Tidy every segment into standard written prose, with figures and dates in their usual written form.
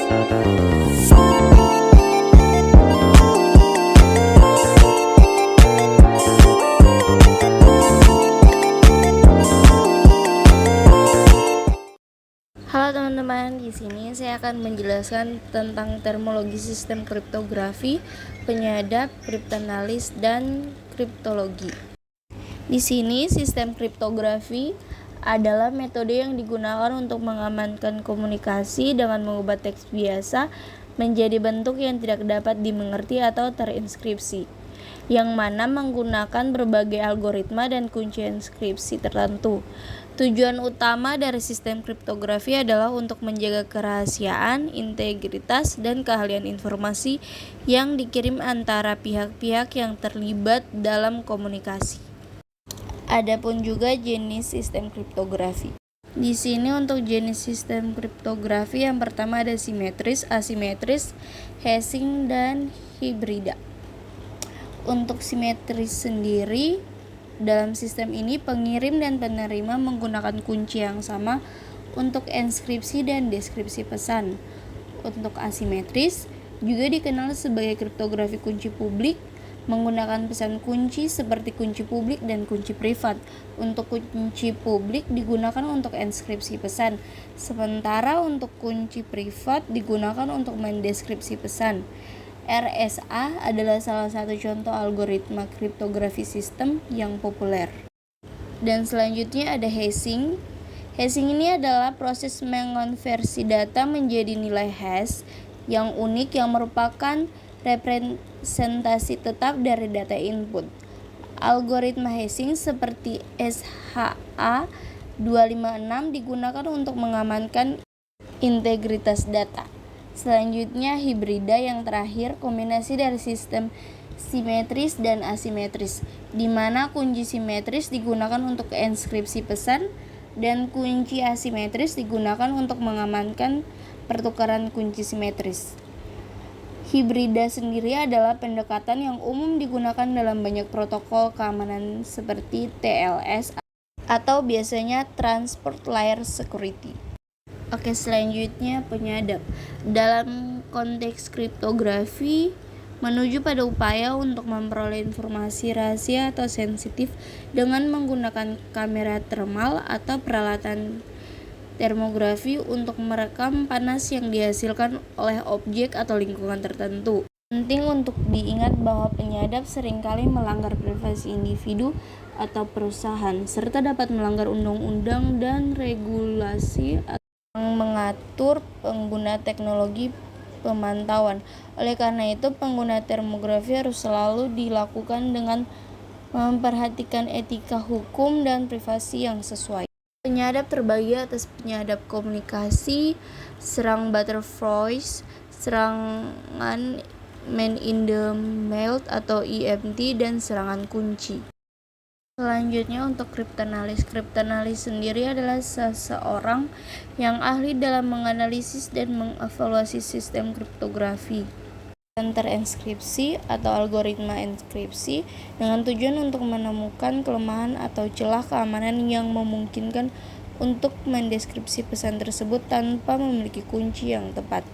Halo teman-teman, di sini saya akan menjelaskan tentang terminologi sistem kriptografi, penyadap, kriptanalis, dan kriptologi. Di sini sistem kriptografi adalah metode yang digunakan untuk mengamankan komunikasi dengan mengubah teks biasa menjadi bentuk yang tidak dapat dimengerti atau terinskripsi, yang mana menggunakan berbagai algoritma dan kunci inskripsi tertentu. Tujuan utama dari sistem kriptografi adalah untuk menjaga kerahasiaan, integritas, dan keahlian informasi yang dikirim antara pihak-pihak yang terlibat dalam komunikasi. Adapun juga jenis sistem kriptografi. Di sini untuk jenis sistem kriptografi yang pertama ada simetris, asimetris, hashing, dan hibrida. Untuk simetris sendiri, dalam sistem ini pengirim dan penerima menggunakan kunci yang sama untuk enskripsi dan deskripsi pesan. Untuk asimetris, juga dikenal sebagai kriptografi kunci publik, menggunakan pesan kunci seperti kunci publik dan kunci privat. Untuk kunci publik digunakan untuk enskripsi pesan, sementara untuk kunci privat digunakan untuk mendeskripsi pesan. RSA adalah salah satu contoh algoritma kriptografi sistem yang populer. Dan selanjutnya ada hashing. Hashing ini adalah proses mengonversi data menjadi nilai hash yang unik yang merupakan representasi tetap dari data input. Algoritma hashing seperti SHA-256 digunakan untuk mengamankan integritas data. Selanjutnya hibrida yang terakhir, kombinasi dari sistem simetris dan asimetris, di mana kunci simetris digunakan untuk enskripsi pesan dan kunci asimetris digunakan untuk mengamankan pertukaran kunci simetris. Hibrida sendiri adalah pendekatan yang umum digunakan dalam banyak protokol keamanan seperti TLS atau biasanya Transport Layer Security. Oke, selanjutnya penyadap. Dalam konteks kriptografi, menuju pada upaya untuk memperoleh informasi rahasia atau sensitif dengan menggunakan kamera termal atau peralatan termografi untuk merekam panas yang dihasilkan oleh objek atau lingkungan tertentu. Penting untuk diingat bahwa penyadap seringkali melanggar privasi individu atau perusahaan, serta dapat melanggar undang-undang dan regulasi yang mengatur pengguna teknologi pemantauan. Oleh karena itu, pengguna termografi harus selalu dilakukan dengan memperhatikan etika hukum dan privasi yang sesuai. Penyadap terbagi atas penyadap komunikasi, serang butterflies, serangan man in the middle atau EMT, dan serangan kunci. Selanjutnya untuk kriptanalis. Kriptanalis sendiri adalah seseorang yang ahli dalam menganalisis dan mengevaluasi sistem kriptografi dan terenskripsi atau algoritma enskripsi dengan tujuan untuk menemukan kelemahan atau celah keamanan yang memungkinkan untuk mendeskripsi pesan tersebut tanpa memiliki kunci yang tepat.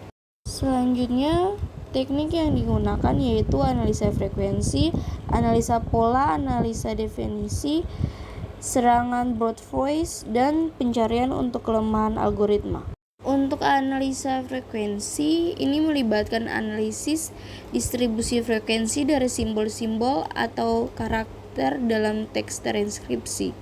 Selanjutnya, teknik yang digunakan yaitu analisa frekuensi, analisa pola, analisa definisi, serangan brute force, dan pencarian untuk kelemahan algoritma. Untuk analisa frekuensi, ini melibatkan analisis distribusi frekuensi dari simbol-simbol atau karakter dalam teks terinskripsi.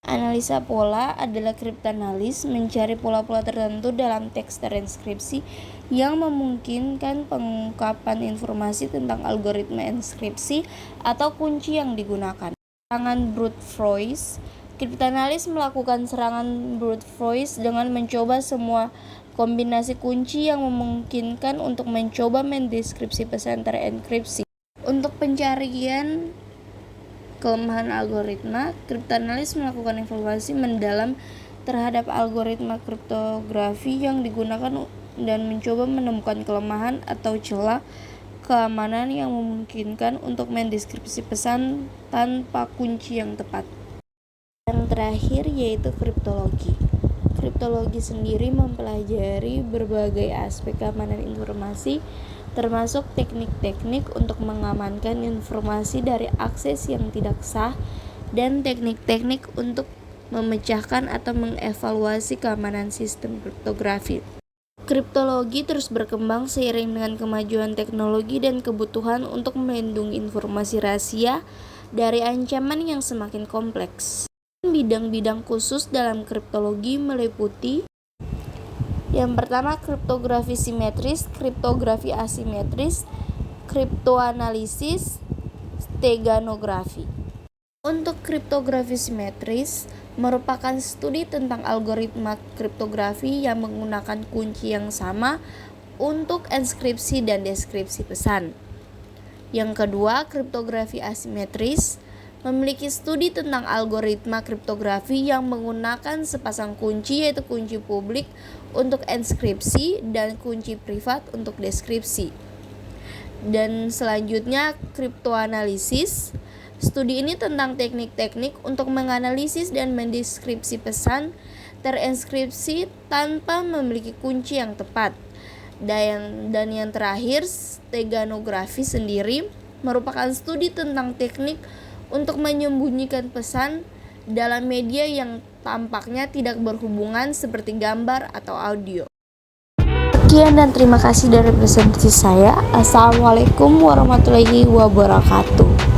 Analisa pola adalah kriptanalis mencari pola-pola tertentu dalam teks terinskripsi yang memungkinkan pengungkapan informasi tentang algoritma enskripsi atau kunci yang digunakan. Serangan brute force. Kriptanalis melakukan serangan brute force dengan mencoba semua kombinasi kunci yang memungkinkan untuk mencoba mendeskripsi pesan terenkripsi. Untuk pencarian kelemahan algoritma, kriptanalis melakukan evaluasi mendalam terhadap algoritma kriptografi yang digunakan dan mencoba menemukan kelemahan atau celah keamanan yang memungkinkan untuk mendeskripsi pesan tanpa kunci yang tepat. Yang terakhir yaitu kriptologi. kriptologi sendiri mempelajari berbagai aspek keamanan informasi, termasuk teknik-teknik untuk mengamankan informasi dari akses yang tidak sah dan teknik-teknik untuk memecahkan atau mengevaluasi keamanan sistem kriptografi. Kriptologi terus berkembang seiring dengan kemajuan teknologi dan kebutuhan untuk melindungi informasi rahasia dari ancaman yang semakin kompleks. Bidang-bidang khusus dalam kriptologi meliputi yang pertama, kriptografi simetris, kriptografi asimetris, kriptoanalisis, steganografi. Untuk kriptografi simetris merupakan studi tentang algoritma kriptografi yang menggunakan kunci yang sama untuk enskripsi dan deskripsi pesan. Yang kedua, kriptografi asimetris memiliki studi tentang algoritma kriptografi yang menggunakan sepasang kunci, yaitu kunci publik untuk enskripsi dan kunci privat untuk deskripsi. Dan selanjutnya, kriptoanalisis. Studi ini tentang teknik-teknik untuk menganalisis dan mendeskripsi pesan terenskripsi tanpa memiliki kunci yang tepat. Dan yang terakhir, steganografi sendiri merupakan studi tentang teknik untuk menyembunyikan pesan dalam media yang tampaknya tidak berhubungan seperti gambar atau audio. Sekian dan terima kasih dari presentasi saya. Assalamualaikum warahmatullahi wabarakatuh.